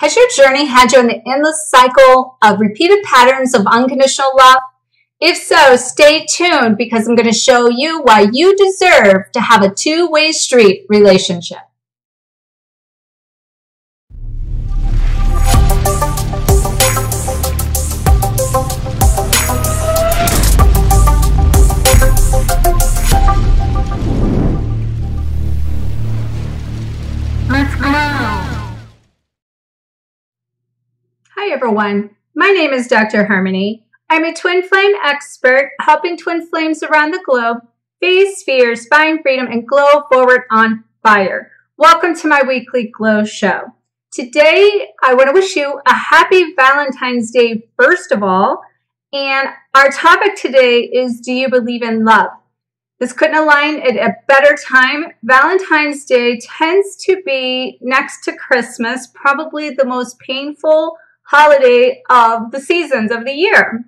Has your journey had you in the endless cycle of repeated patterns of unconditional love? If so, stay tuned because I'm going to show you why you deserve to have a two-way street relationship. Let's go! Hi everyone, my name is Dr. Harmony. I'm a twin flame expert helping twin flames around the globe face fears, find freedom, and glow forward on fire. Welcome to my weekly Glow Show. Today, I want to wish you a happy Valentine's Day, first of all. And our topic today is, do you believe in love? This couldn't align at a better time. Valentine's Day tends to be next to Christmas, probably the most painful holiday of the seasons of the year.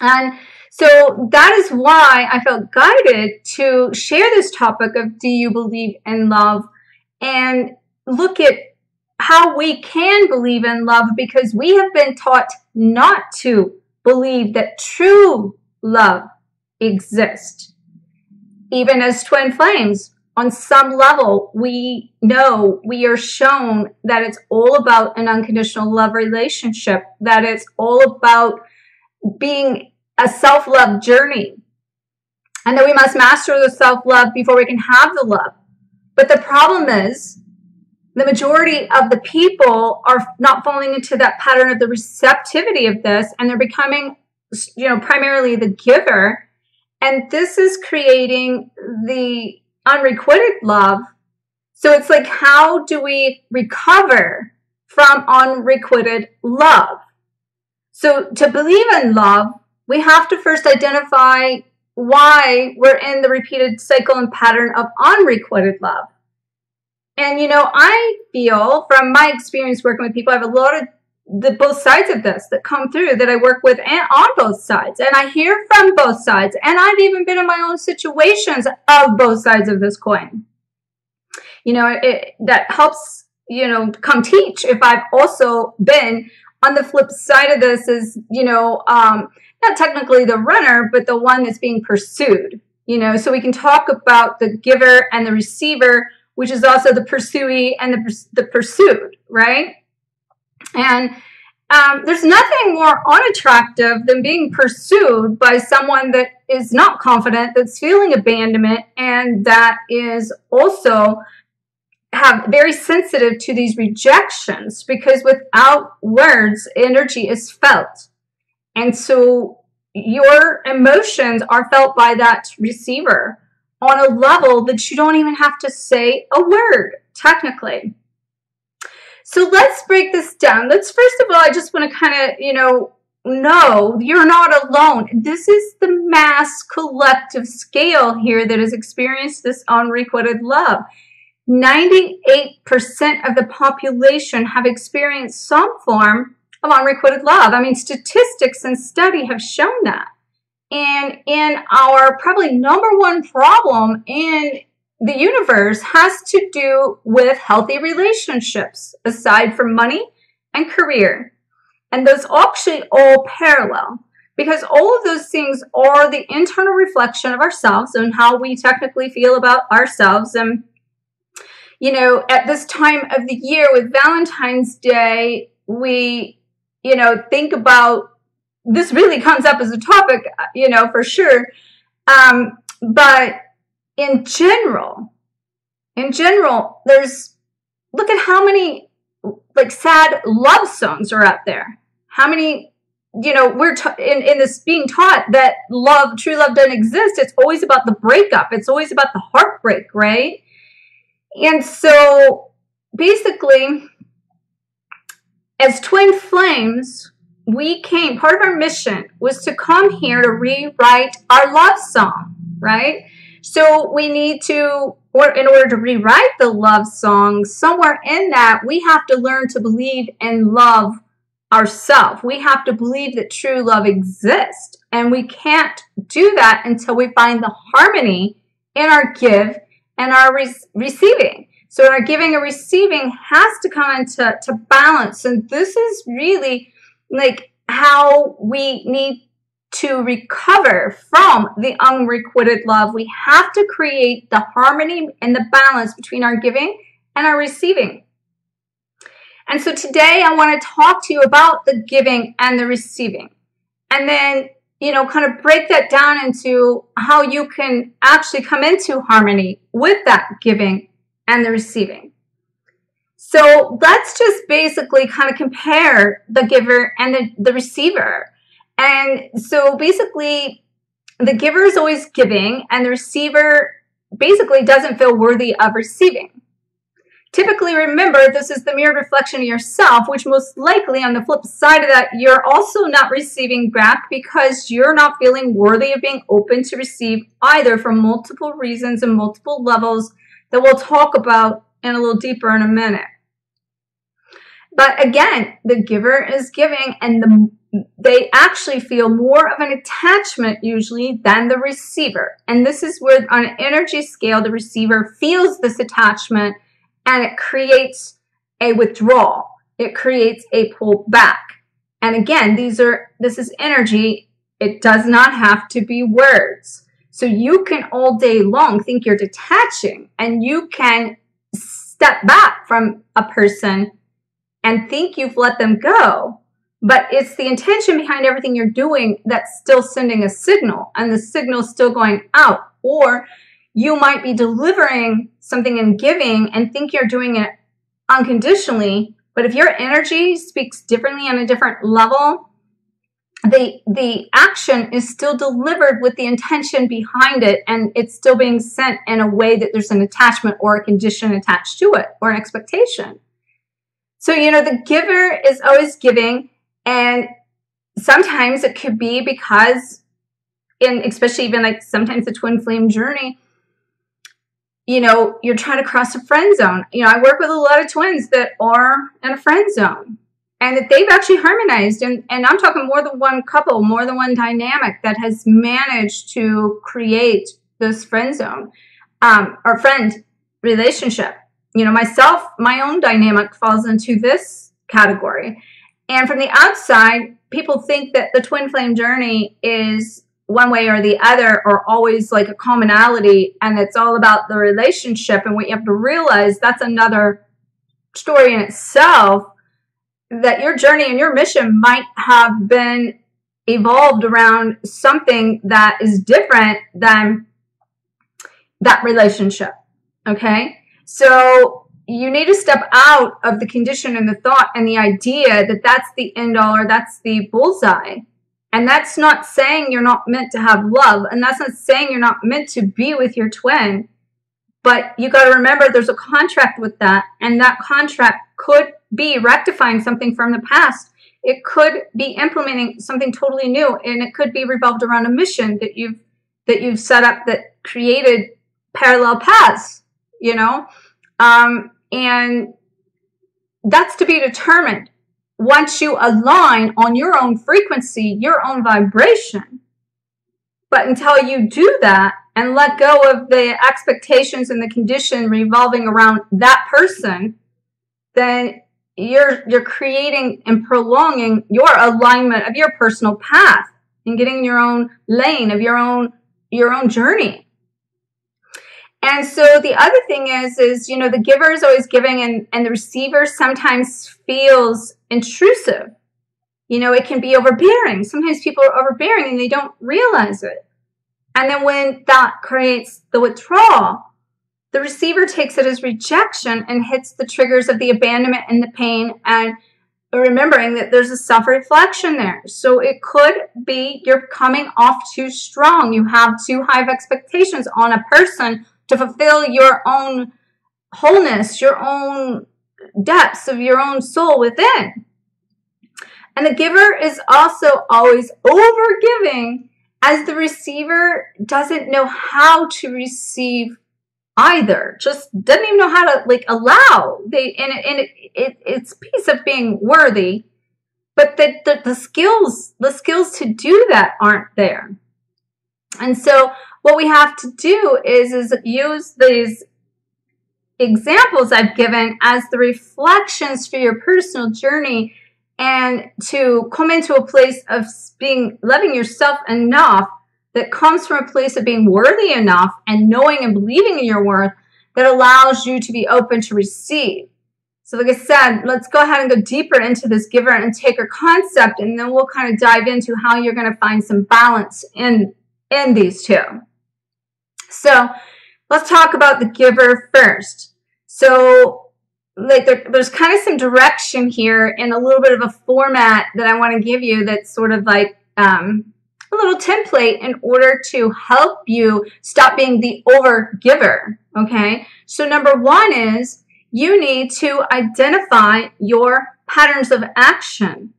And so that is why I felt guided to share this topic of do you believe in love and look at how we can believe in love, because we have been taught not to believe that true love exists. Even as twin flames, on some level, we know, we are shown that it's all about an unconditional love relationship, that it's all about being a self-love journey, and that we must master the self-love before we can have the love. But the problem is, the majority of the people are not falling into that pattern of the receptivity of this, and they're becoming, primarily the giver. And this is creating the unrequited love. So it's like, how do we recover from unrequited love? So to believe in love, we have to first identify why we're in the repeated cycle and pattern of unrequited love. And, I feel from my experience working with people, I have a lot of both sides of this that come through that I work with and on both sides. And I hear from both sides. And I've even been in my own situations of both sides of this coin. That helps, come teach if I've also been on the flip side of this is, not technically the runner, but the one that's being pursued, so we can talk about the giver and the receiver, which is also the pursuee and the pursued, right? And there's nothing more unattractive than being pursued by someone that is not confident, that's feeling abandonment, and that is also very sensitive to these rejections, because without words, energy is felt. And so your emotions are felt by that receiver on a level that you don't even have to say a word, technically. So let's break this down. Let's first of all, I just want to kind of, know you're not alone. This is the mass collective scale here that has experienced this unrequited love. 98% of the population have experienced some form of unrequited love. I mean, statistics and study have shown that. And in our probably number one problem in the universe has to do with healthy relationships, aside from money and career. And those actually all parallel, because all of those things are the internal reflection of ourselves and how we technically feel about ourselves. And, at this time of the year with Valentine's Day, we, think about, this really comes up as a topic, for sure. But in general, look at how many sad love songs are out there. How many, we're in this being taught that true love doesn't exist. It's always about the breakup. It's always about the heartbreak, right? And so basically, as twin flames, part of our mission was to come here to rewrite our love song, right? So we need to, in order to rewrite the love song, somewhere in that, we have to learn to believe and love ourselves. We have to believe that true love exists. And we can't do that until we find the harmony in our give and our receiving. So our giving and receiving has to come into balance. And this is really like how we need to recover from the unrequited love. We have to create the harmony and the balance between our giving and our receiving. And so today I want to talk to you about the giving and the receiving. And then, you know, kind of break that down into how you can actually come into harmony with that giving and the receiving. So let's just basically kind of compare the giver and the receiver. And so basically the giver is always giving and the receiver basically doesn't feel worthy of receiving. Typically, remember, this is the mirrored reflection of yourself, which most likely on the flip side of that, you're also not receiving back because you're not feeling worthy of being open to receive either, for multiple reasons and multiple levels that we'll talk about in a little deeper in a minute. But again, the giver is giving and they actually feel more of an attachment usually than the receiver. And this is where on an energy scale, the receiver feels this attachment and it creates a withdrawal. It creates a pull back. And again, this is energy. It does not have to be words. So you can all day long think you're detaching and you can step back from a person and think you've let them go. But it's the intention behind everything you're doing that's still sending a signal, and the signal is still going out. Or you might be delivering something and giving and think you're doing it unconditionally, but if your energy speaks differently on a different level, the action is still delivered with the intention behind it, and it's still being sent in a way that there's an attachment or a condition attached to it or an expectation. So, you know, the giver is always giving, and sometimes it could be because, especially even like sometimes the twin flame journey, you know, you're trying to cross a friend zone. You know, I work with a lot of twins that are in a friend zone and that they've actually harmonized. And I'm talking more than one couple, more than one dynamic that has managed to create this friend zone or friend relationship. You know, myself, my own dynamic falls into this category. And from the outside, people think that the twin flame journey is one way or the other, or always like a commonality, and it's all about the relationship. And what you have to realize, that's another story in itself, that your journey and your mission might have been evolved around something that is different than that relationship. Okay? So you need to step out of the condition and the thought and the idea that that's the end all or that's the bullseye. And that's not saying you're not meant to have love. And that's not saying you're not meant to be with your twin. But you got to remember there's a contract with that. And that contract could be rectifying something from the past. It could be implementing something totally new. And it could be revolved around a mission that you've set up that created parallel paths, you know. And that's to be determined. Once you align on your own frequency, your own vibration. But until you do that and let go of the expectations and the condition revolving around that person, then you're creating and prolonging your alignment of your personal path and getting in your own lane of your own journey. And so the other thing is, you know, the giver is always giving and the receiver sometimes feels intrusive. You know, it can be overbearing. Sometimes people are overbearing and they don't realize it. And then when that creates the withdrawal, the receiver takes it as rejection and hits the triggers of the abandonment and the pain, and remembering that there's a self-reflection there. So it could be you're coming off too strong. You have too high of expectations on a person to fulfill your own wholeness, your own depths of your own soul within. And the giver is also always over-giving, as the receiver doesn't know how to receive either. Just doesn't even know how to like allow. It's a piece of being worthy, but the skills to do that aren't there. And so what we have to do is use these examples I've given as the reflections for your personal journey, and to come into a place of loving yourself enough that comes from a place of being worthy enough and knowing and believing in your worth that allows you to be open to receive. So like I said, let's go ahead and go deeper into this giver and taker concept, and then we'll kind of dive into how you're going to find some balance in these two. So let's talk about the giver first. So like there's kind of some direction here and a little bit of a format that I want to give you that's sort of like a little template in order to help you stop being the over giver. Okay, so number one is you need to identify your patterns of action.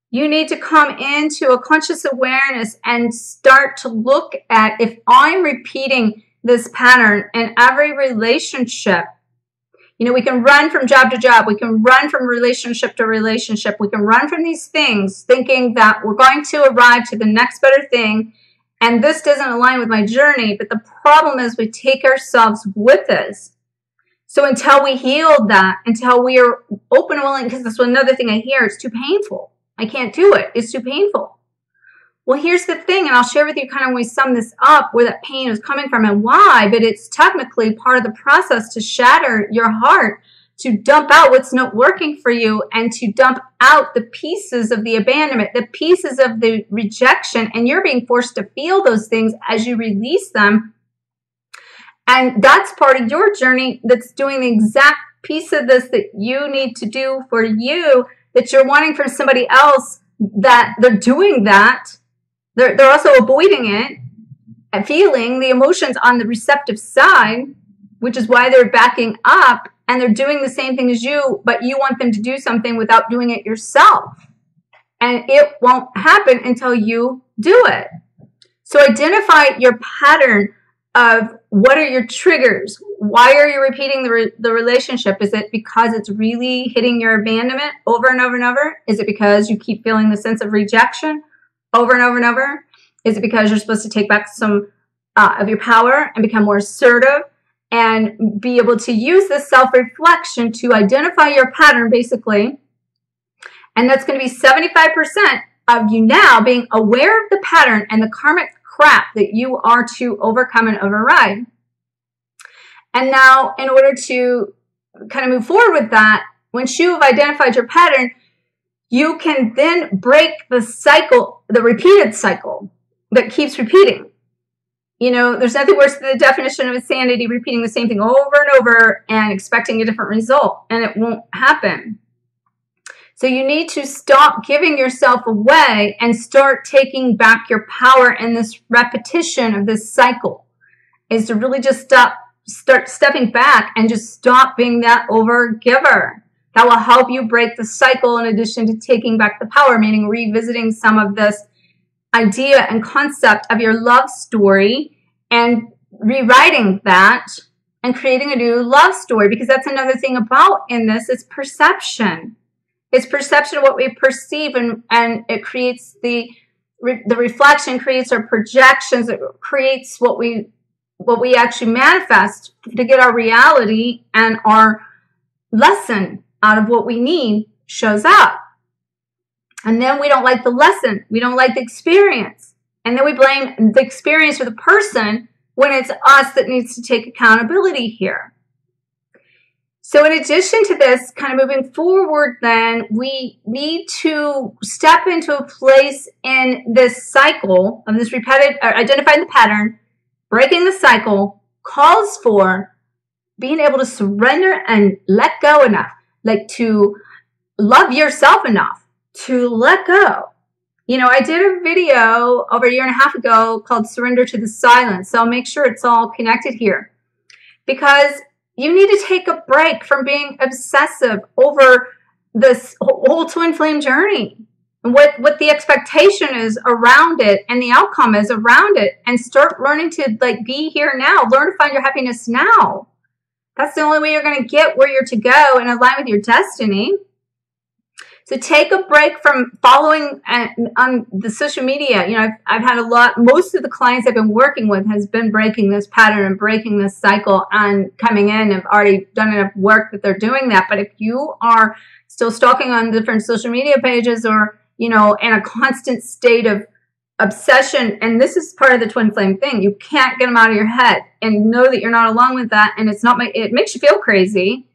You need to come into a conscious awareness and start to look at, if I'm repeating this pattern in every relationship. You know, we can run from job to job. We can run from relationship to relationship. We can run from these things thinking that we're going to arrive to the next better thing, and this doesn't align with my journey. But the problem is we take ourselves with us. So until we heal that, until we are open and willing, because that's another thing I hear, it's too painful. I can't do it. It's too painful. Well, here's the thing, and I'll share with you kind of when we sum this up where that pain is coming from and why, but it's technically part of the process to shatter your heart, to dump out what's not working for you, and to dump out the pieces of the abandonment, the pieces of the rejection, and you're being forced to feel those things as you release them. And that's part of your journey that's doing the exact piece of this that you need to do for you, that you're wanting from somebody else, that they're doing that. They're also avoiding it and feeling the emotions on the receptive side, which is why they're backing up, and they're doing the same thing as you, but you want them to do something without doing it yourself. And it won't happen until you do it. So identify your pattern of what are your triggers? Why are you repeating the relationship? Is it because it's really hitting your abandonment over and over and over? Is it because you keep feeling the sense of rejection over and over and over? Is it because you're supposed to take back some of your power and become more assertive and be able to use this self-reflection to identify your pattern, basically? And that's going to be 75% of you now being aware of the pattern and the karmic crap that you are to overcome and override. And now, in order to kind of move forward with that, once you have identified your pattern, you can then break the cycle, the repeated cycle that keeps repeating. You know, there's nothing worse than the definition of insanity, repeating the same thing over and over and expecting a different result, and it won't happen. So you need to stop giving yourself away and start taking back your power in this repetition of this cycle, is to really just start stepping back and just stop being that over giver. That will help you break the cycle, in addition to taking back the power, meaning revisiting some of this idea and concept of your love story and rewriting that and creating a new love story. Because that's another thing about in this, is perception. It's perception of what we perceive, and it creates the reflection, creates our projections, it creates what we actually manifest to get our reality, and our lesson out of what we need shows up. And then we don't like the lesson. We don't like the experience. And then we blame the experience or the person when it's us that needs to take accountability here. So in addition to this, kind of moving forward, then we need to step into a place in this cycle of this repetitive, identifying the pattern, breaking the cycle, calls for being able to surrender and let go enough, like to love yourself enough to let go. You know, I did a video over a year and a half ago called Surrender to the Silence. So I'll make sure it's all connected here, because you need to take a break from being obsessive over this whole twin flame journey and what the expectation is around it and the outcome is around it, and start learning to like be here now. Learn to find your happiness now. That's the only way you're going to get where you're to go and align with your destiny. So take a break from following on the social media. You know, I've had most of the clients I've been working with has been breaking this pattern and breaking this cycle and coming in have already done enough work that they're doing that. But if you are still stalking on different social media pages or, you know, in a constant state of obsession, and this is part of the twin flame thing, you can't get them out of your head, and know that you're not alone with that. And it makes you feel crazy.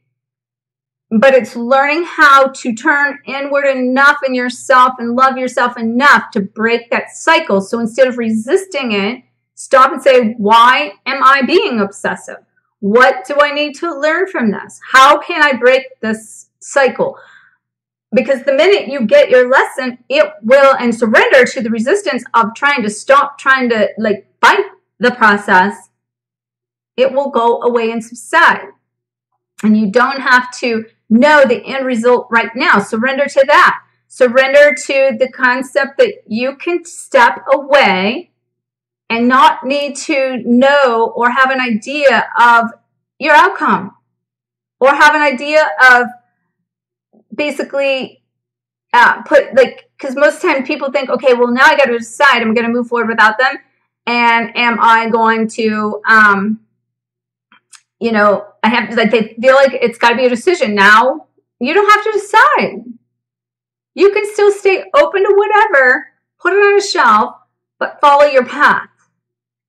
But it's learning how to turn inward enough in yourself and love yourself enough to break that cycle. So instead of resisting it, stop and say, why am I being obsessive? What do I need to learn from this? How can I break this cycle? Because the minute you get your lesson, it will, and surrender to the resistance of trying to stop, trying to like fight the process, it will go away and subside. And you don't have to know the end result right now. Surrender to that. Surrender to the concept that you can step away and not need to know or have an idea of your outcome, or have an idea of basically because most of the time people think, okay, well, now I got to decide, I'm going to move forward without them, and am I going to you know, I have to, like, they feel like it's got to be a decision. Now, you don't have to decide. You can still stay open to whatever, put it on a shelf, but follow your path.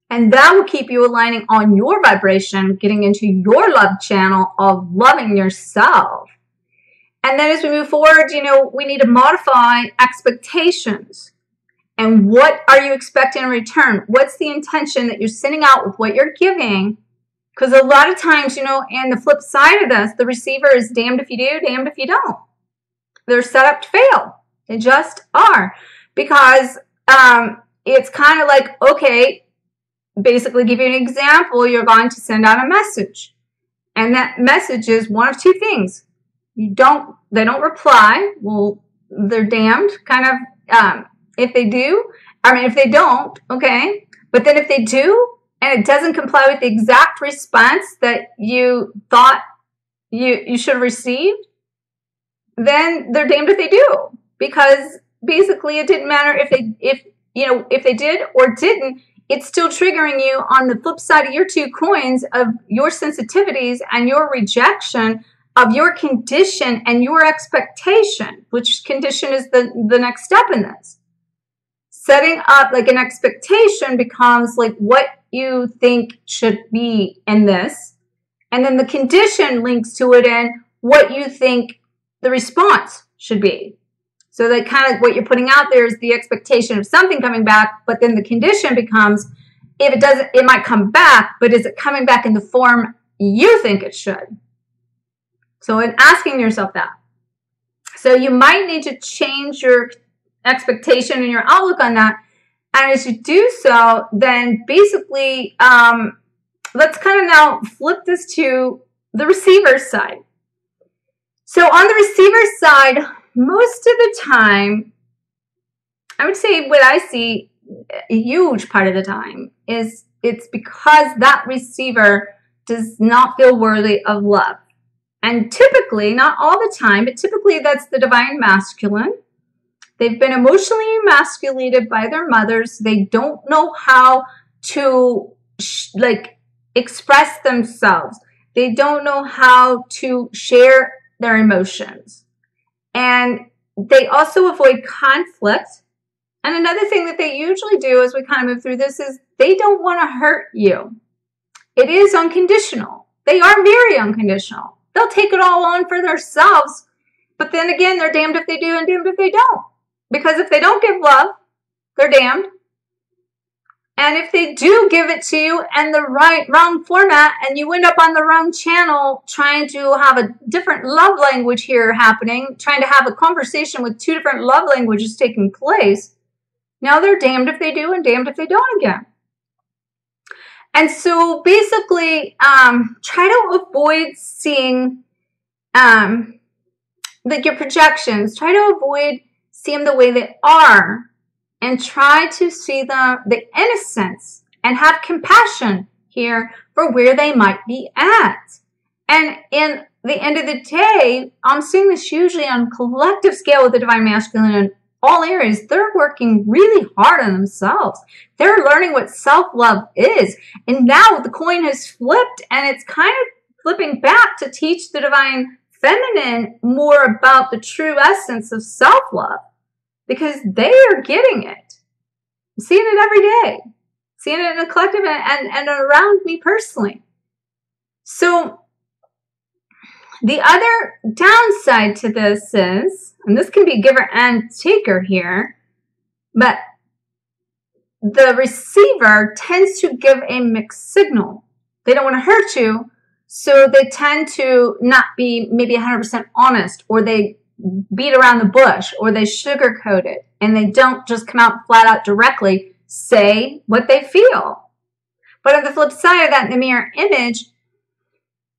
And that will keep you aligning on your vibration, getting into your love channel of loving yourself. And then as we move forward, you know, we need to modify expectations. And what are you expecting in return? What's the intention that you're sending out with what you're giving? Because a lot of times, you know, and the flip side of this, the receiver is damned if you do, damned if you don't. They're set up to fail. They just are. Because it's kind of like, okay, basically give you an example, you're going to send out a message. And that message is one of two things. They don't reply, well, they're damned, kind of, if they do, if they don't, okay. But then if they do, and it doesn't comply with the exact response that you thought you should have received, then they're damned if they do. Because basically it didn't matter if they did or didn't, it's still triggering you on the flip side of your two coins of your sensitivities and your rejection of your condition and your expectation, which condition is the next step in this. Setting up like an expectation becomes like what you think should be in this. And then the condition links to it in what you think the response should be. So that kind of what you're putting out there is the expectation of something coming back, but then the condition becomes, if it doesn't, it might come back, but is it coming back in the form you think it should? So in asking yourself that. So you might need to change your expectation and your outlook on that. And as you do so, then basically, let's kind of now flip this to the receiver side. So on the receiver side, most of the time, I would say what I see a huge part of the time is it's because that receiver does not feel worthy of love. And typically, not all the time, but typically that's the divine masculine. They've been emotionally emasculated by their mothers. They don't know how to express themselves. They don't know how to share their emotions. And they also avoid conflict. And another thing that they usually do as we kind of move through this is they don't want to hurt you. It is unconditional. They are very unconditional. They'll take it all on for themselves. But then again, they're damned if they do and damned if they don't. Because if they don't give love, they're damned. And if they do give it to you in the wrong format and you end up on the wrong channel trying to have a different love language here happening, trying to have a conversation with two different love languages taking place, now they're damned if they do and damned if they don't again. And so basically, try to avoid seeing your projections. Try to avoid seeing them the way they are. And try to see the innocence and have compassion here for where they might be at. And in the end of the day, I'm seeing this hugely on collective scale with the divine masculine in all areas. They're working really hard on themselves. They're learning what self-love is. And now the coin has flipped, and it's kind of flipping back to teach the divine feminine more about the true essence of self-love, because they are getting it. I'm seeing it every day. Seeing it in the collective and around me personally. So the other downside to this is, and this can be giver and taker here, but the receiver tends to give a mixed signal. They don't want to hurt you, so they tend to not be maybe 100% honest, or they beat around the bush, or they sugarcoat it, and they don't just come out flat out directly say what they feel. But on the flip side of that, in the mirror image,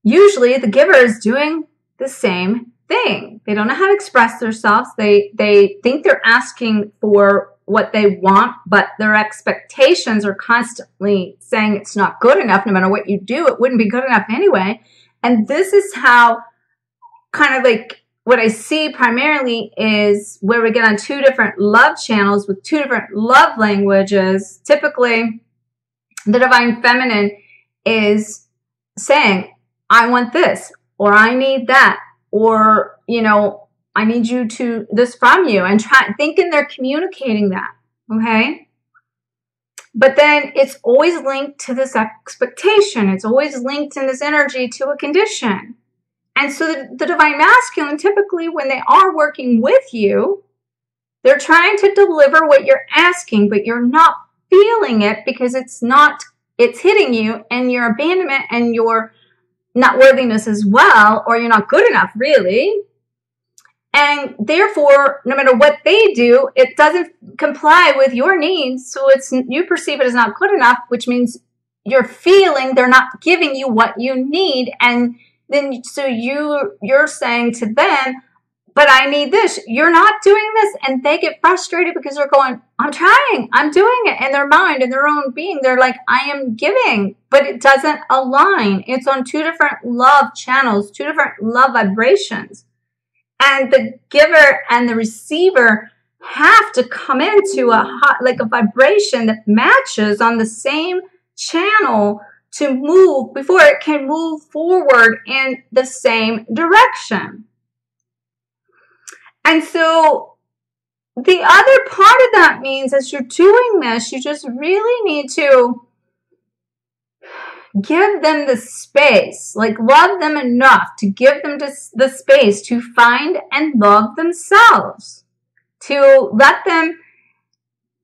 usually the giver is doing the same thing. They don't know how to express themselves. They think they're asking for what they want, but their expectations are constantly saying it's not good enough. No matter what you do, it wouldn't be good enough anyway. And this is how kind of like what I see primarily is where we get on two different love channels with two different love languages. Typically, the divine feminine is saying, I want this, or I need that, or, you know, I need you to this from you, and thinking they're communicating that, okay? But then it's always linked to this expectation. It's always linked in this energy to a condition. And so the divine masculine, typically when they are working with you, they're trying to deliver what you're asking, but you're not feeling it because it's hitting you and your abandonment and your not worthiness as well, or you're not good enough, really. And therefore, no matter what they do, it doesn't comply with your needs. So you perceive it as not good enough, which means you're feeling they're not giving you what you need. And then so you're saying to them, but I need this. You're not doing this. And they get frustrated because they're going, I'm trying. I'm doing it. In their mind, in their own being, they're like, I am giving. But it doesn't align. It's on two different love channels, two different love vibrations. And the giver and the receiver have to come into a vibration that matches on the same channel to move before it can move forward in the same direction. And so the other part of that means as you're doing this, you just really need to give them the space, like love them enough to give them the space to find and love themselves, to let them,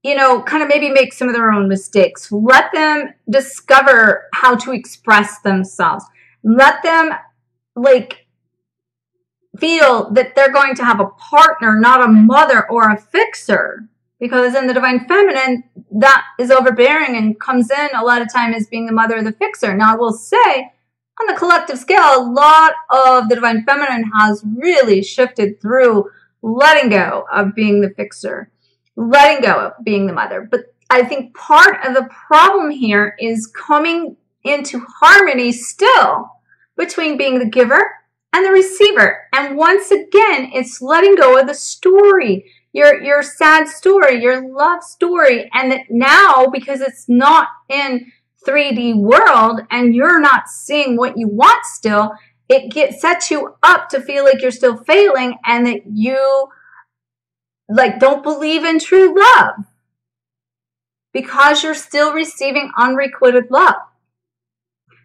you know, kind of maybe make some of their own mistakes. Let them discover how to express themselves. Let them like feel that they're going to have a partner, not a mother or a fixer. Because in the divine feminine, that is overbearing and comes in a lot of time as being the mother or the fixer. Now, I will say, on the collective scale, a lot of the divine feminine has really shifted through letting go of being the fixer, letting go of being the mother. But I think part of the problem here is coming into harmony still between being the giver and the receiver. And once again, it's letting go of the story. Your sad story, your love story, and that now, because it's not in 3D world and you're not seeing what you want still, it sets you up to feel like you're still failing and that you like don't believe in true love because you're still receiving unrequited love.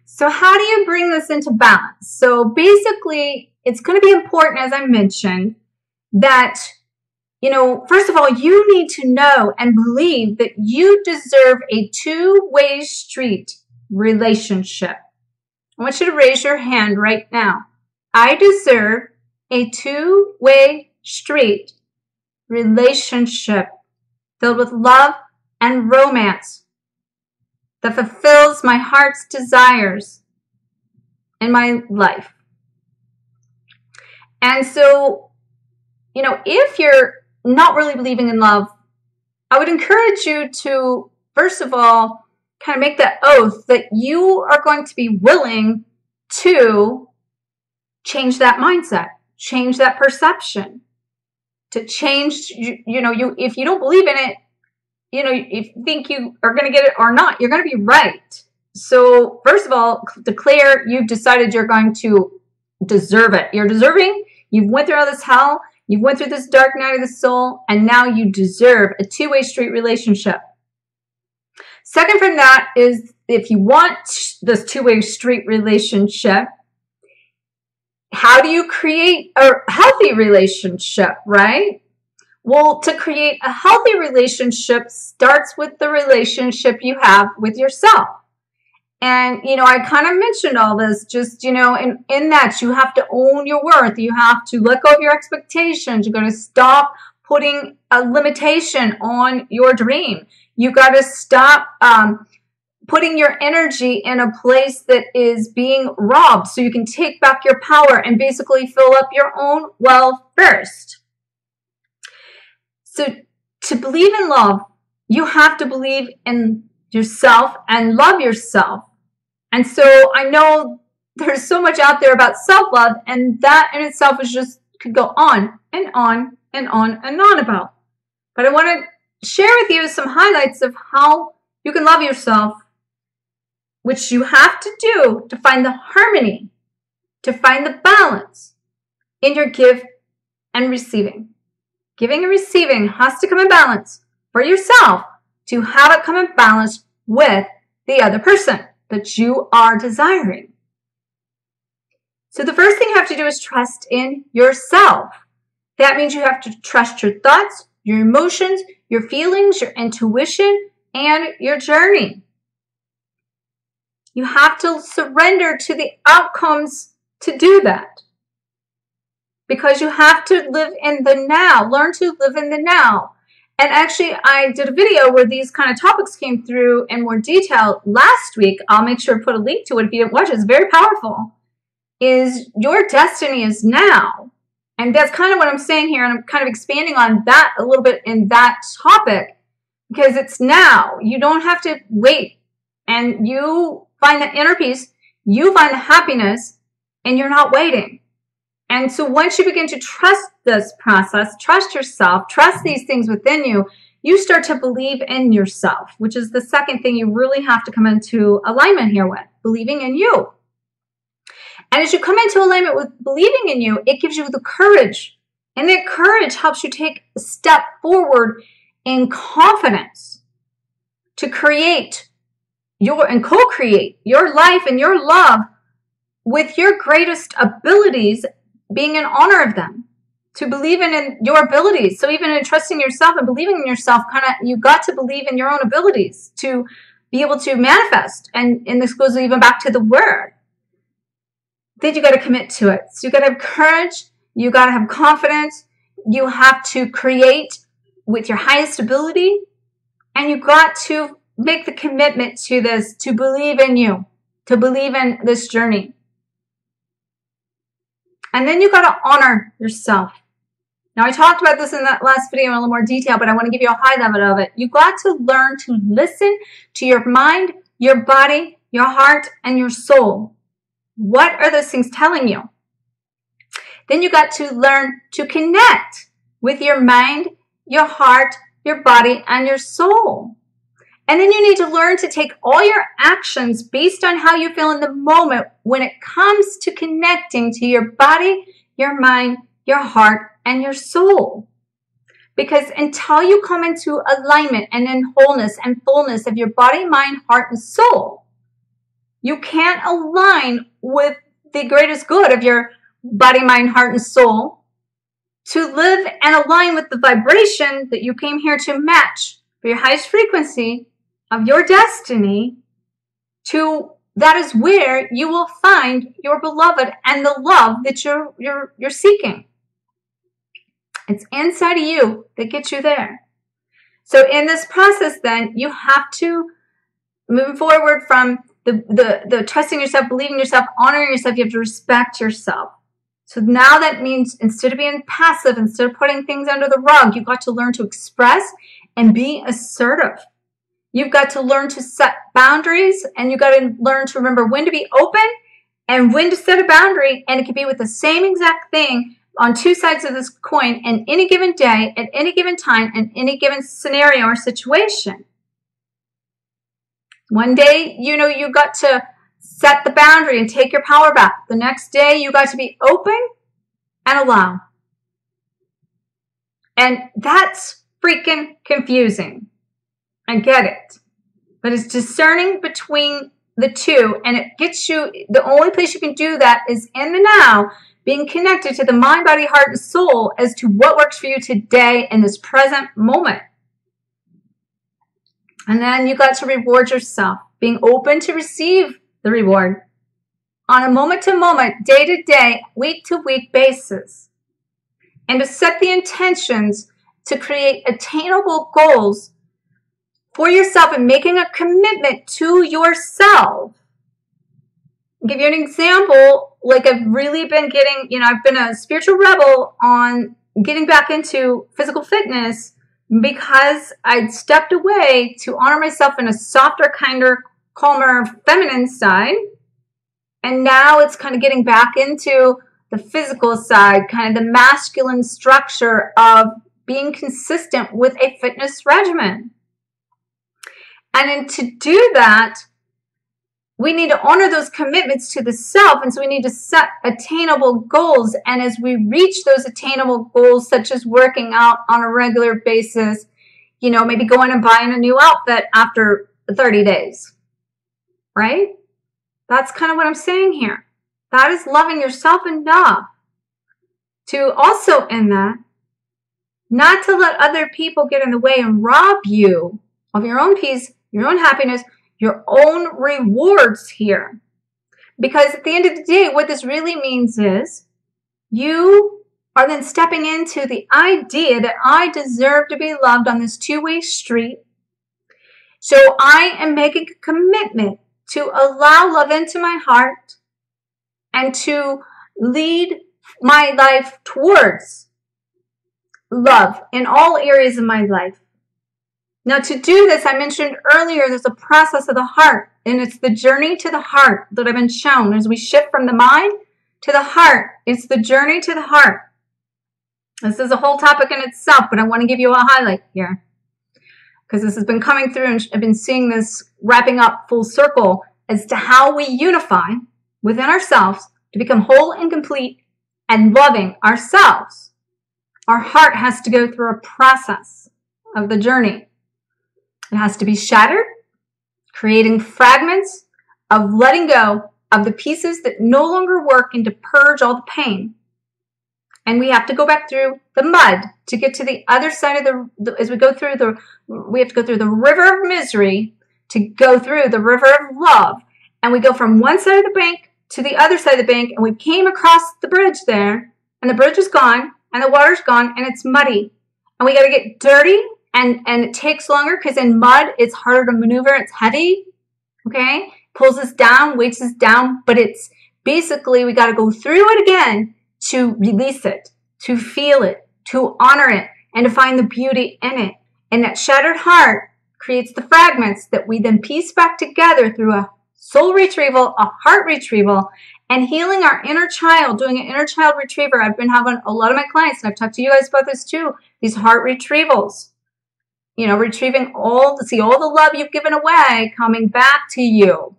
So how do you bring this into balance? So basically, it's going to be important, as I mentioned, that you know, first of all, you need to know and believe that you deserve a two-way street relationship. I want you to raise your hand right now. I deserve a two-way street relationship filled with love and romance that fulfills my heart's desires in my life. And so, you know, if you're not really believing in love, I would encourage you to, first of all, kind of make that oath that you are going to be willing to change that mindset, change that perception, to change, if you don't believe in it, if you think you are going to get it or not, you're going to be right. So first of all, declare you've decided you're going to deserve it. You're deserving. You've went through all this hell. You went through this dark night of the soul, and now you deserve a two-way street relationship. Second from that is, if you want this two-way street relationship, how do you create a healthy relationship, right? Well, to create a healthy relationship starts with the relationship you have with yourself. And, I kind of mentioned all this, just, in that you have to own your worth. You have to let go of your expectations. You're going to stop putting a limitation on your dream. You got to stop putting your energy in a place that is being robbed, so you can take back your power and basically fill up your own well first. So to believe in love, you have to believe in yourself and love yourself. And so I know there's so much out there about self-love, and that in itself could go on and on and on and on about. But I want to share with you some highlights of how you can love yourself, which you have to do to find the harmony, to find the balance in your give and receiving. Giving and receiving has to come in balance for yourself to have it come in balance with the other person that you are desiring. So the first thing you have to do is trust in yourself. That means you have to trust your thoughts, your emotions, your feelings, your intuition, and your journey. You have to surrender to the outcomes to do that. Because you have to live in the now. Learn to live in the now. And actually, I did a video where these kind of topics came through in more detail last week. I'll make sure to put a link to it if you didn't watch it. It's very powerful. Is your destiny is now. And that's kind of what I'm saying here. And I'm kind of expanding on that a little bit in that topic. Because it's now. You don't have to wait. And you find the inner peace. You find the happiness. And you're not waiting. And so once you begin to trust this process, trust yourself, trust these things within you, you start to believe in yourself, which is the second thing you really have to come into alignment here with, believing in you. And as you come into alignment with believing in you, it gives you the courage. And that courage helps you take a step forward in confidence to create and co-create your life and your love with your greatest abilities, being in honor of them, to believe in your abilities. So even in trusting yourself and believing in yourself, you got to believe in your own abilities to be able to manifest. And this goes even back to the word. Then you got to commit to it. So you got to have courage. You got to have confidence. You have to create with your highest ability. And you got to make the commitment to this, to believe in you, to believe in this journey. And then you got to honor yourself. Now, I talked about this in that last video in a little more detail, but I want to give you a high level of it. You got to learn to listen to your mind, your body, your heart, and your soul. What are those things telling you? Then you got to learn to connect with your mind, your heart, your body, and your soul. And then you need to learn to take all your actions based on how you feel in the moment when it comes to connecting to your body, your mind, your heart, and your soul. Because until you come into alignment and in wholeness and fullness of your body, mind, heart, and soul, you can't align with the greatest good of your body, mind, heart, and soul to live and align with the vibration that you came here to match for your highest frequency of your destiny. That is where you will find your beloved and the love that you're seeking. It's inside of you that gets you there. So in this process, then you have to move forward from the trusting yourself, believing yourself, honoring yourself. You have to respect yourself. So now that means instead of being passive, instead of putting things under the rug, you've got to learn to express and be assertive. You've got to learn to set boundaries, and you've got to learn to remember when to be open and when to set a boundary, and it could be with the same exact thing on two sides of this coin in any given day, at any given time, in any given scenario or situation. One day, you got to set the boundary and take your power back. The next day, you got to be open and allow. And that's freaking confusing. I get it. But it's discerning between the two, and it gets you, the only place you can do that is in the now, being connected to the mind, body, heart, and soul as to what works for you today in this present moment. And then you got to reward yourself, being open to receive the reward on a moment-to-moment, day-to-day, week-to-week basis. And to set the intentions to create attainable goals for yourself and making a commitment to yourself. I'll give you an example. Like, I've really been getting, I've been a spiritual rebel on getting back into physical fitness because I'd stepped away to honor myself in a softer, kinder, calmer, feminine side. And now it's kind of getting back into the physical side, kind of the masculine structure of being consistent with a fitness regimen. And then to do that, we need to honor those commitments to the self. And so we need to set attainable goals. And as we reach those attainable goals, such as working out on a regular basis, maybe going and buying a new outfit after 30 days, right? That's kind of what I'm saying here. That is loving yourself enough to also, in that, not to let other people get in the way and rob you of your own peace, your own happiness, your own rewards here. Because at the end of the day, what this really means is you are then stepping into the idea that I deserve to be loved on this two-way street. So I am making a commitment to allow love into my heart and to lead my life towards love in all areas of my life. Now, to do this, I mentioned earlier, there's a process of the heart, and it's the journey to the heart that I've been shown. As we shift from the mind to the heart, it's the journey to the heart. This is a whole topic in itself, but I want to give you a highlight here because this has been coming through, and I've been seeing this wrapping up full circle as to how we unify within ourselves to become whole and complete and loving ourselves. Our heart has to go through a process of the journey. It has to be shattered, creating fragments of letting go of the pieces that no longer work and to purge all the pain. And we have to go back through the mud to get to the other side of as we go through we have to go through the river of misery to go through the river of love. And we go from one side of the bank to the other side of the bank, and we came across the bridge there, and the bridge is gone, and the water's gone, and it's muddy. And we got to get dirty. And it takes longer because in mud, it's harder to maneuver. It's heavy, okay? Pulls us down, weights us down. But it's basically, we got to go through it again to release it, to feel it, to honor it, and to find the beauty in it. And that shattered heart creates the fragments that we then piece back together through a soul retrieval, a heart retrieval, and healing our inner child, doing an inner child retriever. I've been having a lot of my clients, and I've talked to you guys about this too, these heart retrievals. Retrieving all the love you've given away coming back to you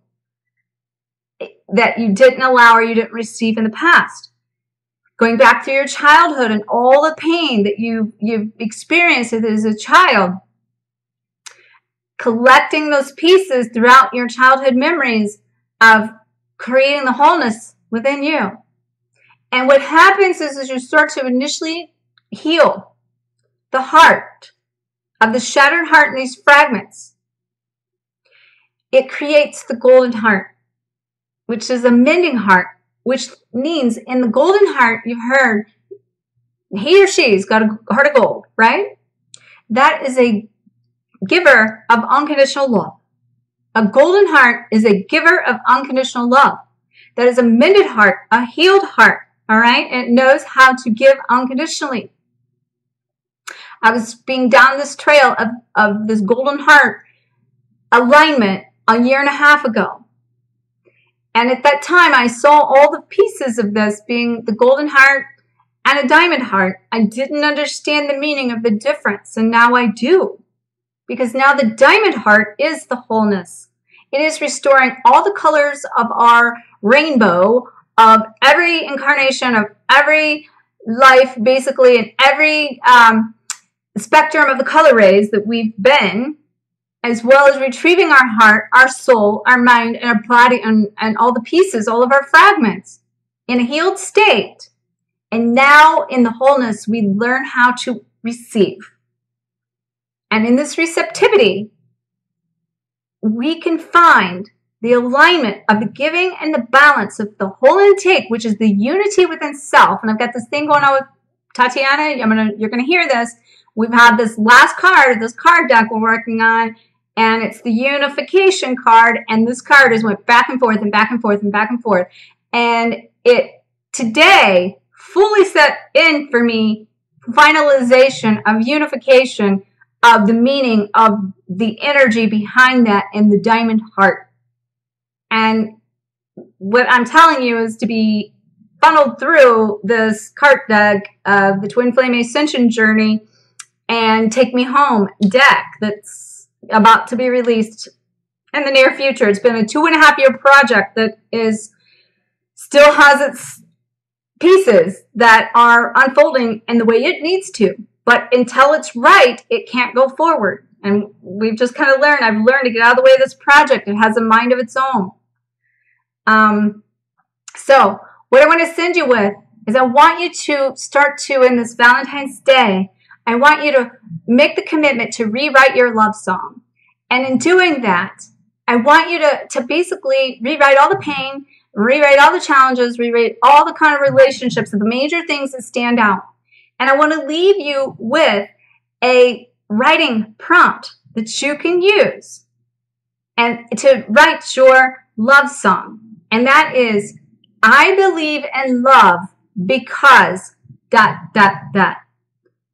that you didn't allow or you didn't receive in the past. Going back through your childhood and all the pain that you've experienced as a child. Collecting those pieces throughout your childhood memories of creating the wholeness within you. And what happens is you start to initially heal the heart of the shattered heart in these fragments. It creates the golden heart, which is a mending heart, which means in the golden heart, you've heard, he or she's got a heart of gold, right? That is a giver of unconditional love. A golden heart is a giver of unconditional love. That is a mended heart, a healed heart, all right? And it knows how to give unconditionally. I was being down this trail of this golden heart alignment a year and a half ago. And at that time, I saw all the pieces of this being the golden heart and a diamond heart. I didn't understand the meaning of the difference, and now I do. Because now the diamond heart is the wholeness. It is restoring all the colors of our rainbow, of every incarnation, of every life, basically, in every spectrum of the color rays that we've been, as well as retrieving our heart, our soul, our mind, and our body, and all the pieces, all of our fragments in a healed state. And now in the wholeness, we learn how to receive. And in this receptivity, we can find the alignment of the giving and the balance of the whole intake, which is the unity within self. And I've got this thing going on with Tatiana. You're gonna hear this. We've had this last card, this card deck we're working on, and it's the unification card. And this card has went back and forth and back and forth and back and forth. And it today fully set in for me finalization of unification of the meaning of the energy behind that in the diamond heart. And what I'm telling you is to be funneled through this card deck of the Twin Flame Ascension Journey and Take Me Home deck that's about to be released in the near future. It's been a 2.5-year project that still has its pieces that are unfolding in the way it needs to. But until it's right, it can't go forward. And we've just kind of learned, I've learned to get out of the way of this project. It has a mind of its own. So what I want to send you with is I want you to start to, in this Valentine's Day, I want you to make the commitment to rewrite your love song. And in doing that, I want you to basically rewrite all the pain, rewrite all the challenges, rewrite all the kind of relationships, the major things that stand out. And I want to leave you with a writing prompt that you can use and to write your love song. And that is, I believe in love because ...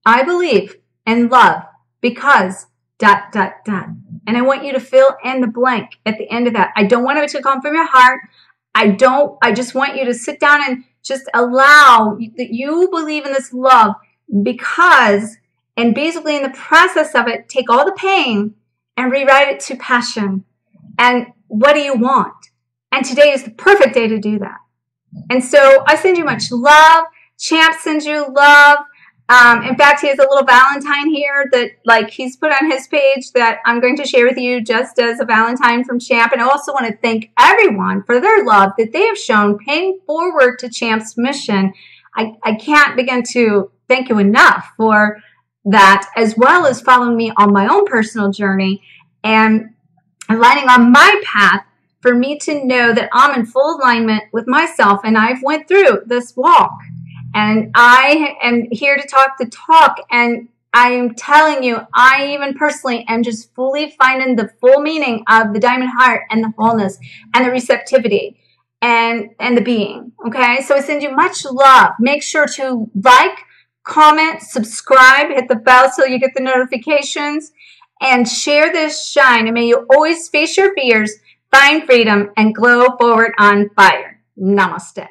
I believe in love because ... And I want you to fill in the blank at the end of that. I don't want it to come from your heart. I just want you to sit down and just allow that you believe in this love because, and basically in the process of it, take all the pain and rewrite it to passion. And what do you want? And today is the perfect day to do that. And so I send you much love. Champ sends you love. In fact, he has a little Valentine here that, like, he's put on his page that I'm going to share with you just as a Valentine from Champ. And I also want to thank everyone for their love that they have shown paying forward to Champ's mission. I can't begin to thank you enough for that, as well as following me on my own personal journey and aligning on my path for me to know that I'm in full alignment with myself and I've went through this walk. And I am here to talk the talk, and I am telling you, I even personally am just fully finding the full meaning of the diamond heart and the wholeness and the receptivity and the being, okay? So I send you much love. Make sure to like, comment, subscribe, hit the bell so you get the notifications, and share this shine. And may you always face your fears, find freedom, and glow forward on fire. Namaste.